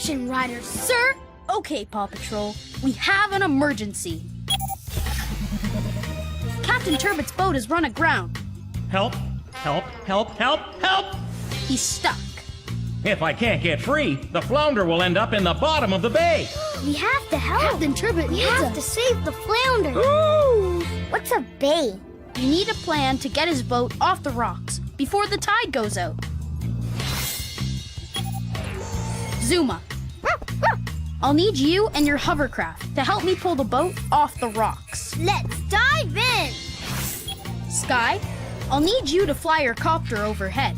action, Ryder, sir! Okay, Paw Patrol, we have an emergency. Captain Turbot's boat has run aground. Help! Help! Help! Help! Help! He's stuck. If I can't get free, the flounder will end up in the bottom of the bay. We have to help. Captain Turbot We needs have us. to save the flounder. Ooh! What's a bay? We need a plan to get his boat off the rocks before the tide goes out. Zuma, I'll need you and your hovercraft to help me pull the boat off the rocks. Let's dive in. Sky, I'll need you to fly your copter overhead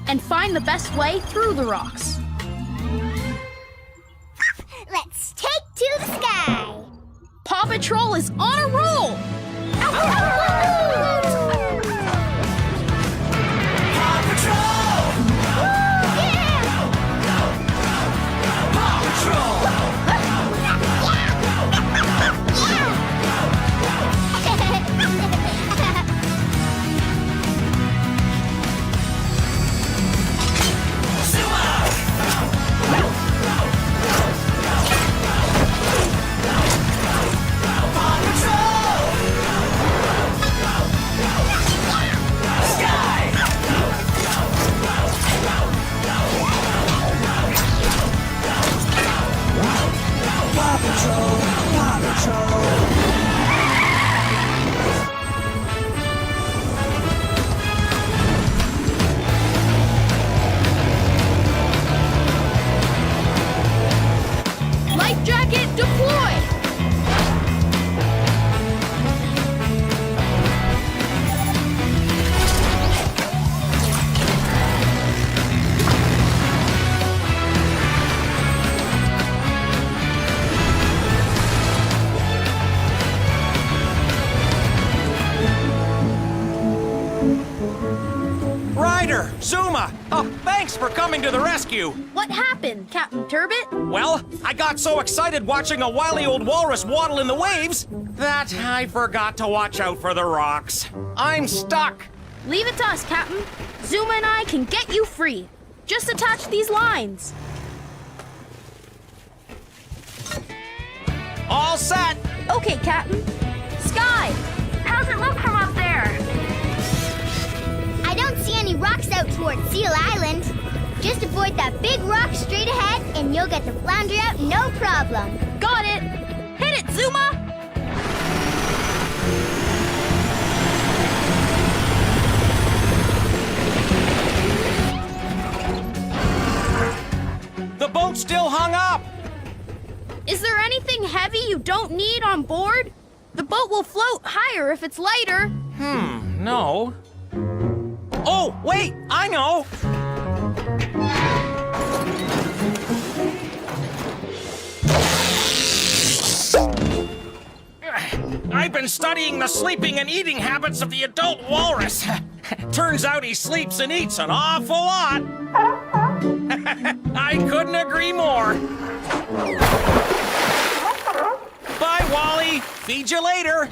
and find the best way through the rocks. Let's take to the sky. Paw Patrol is on a roll! Paw Patrol! Paw Patrol! Paw Patrol! Sky! Paw Patrol! Paw Patrol! Life jacket deploy! Ryder! Zuma! Oh, thanks for coming to the rescue! What happened, Captain Turbot? Well, I got so excited watching a wily old walrus waddle in the waves that I forgot to watch out for the rocks. I'm stuck! Leave it to us, Captain. Zuma and I can get you free. Just attach these lines. All set! Okay, Captain. Sky, how's it look from up there? I don't see any rocks out towards Seal Island. Just avoid that big rock straight ahead and you'll get the flounder out no problem. Got it. Hit it, Zuma. The boat's still hung up! Is there anything heavy you don't need on board? The boat will float higher if it's lighter. No. Oh, wait! I know! I've been studying the sleeping and eating habits of the adult walrus. Turns out he sleeps and eats an awful lot. I couldn't agree more. Bye, Wally. Feed you later.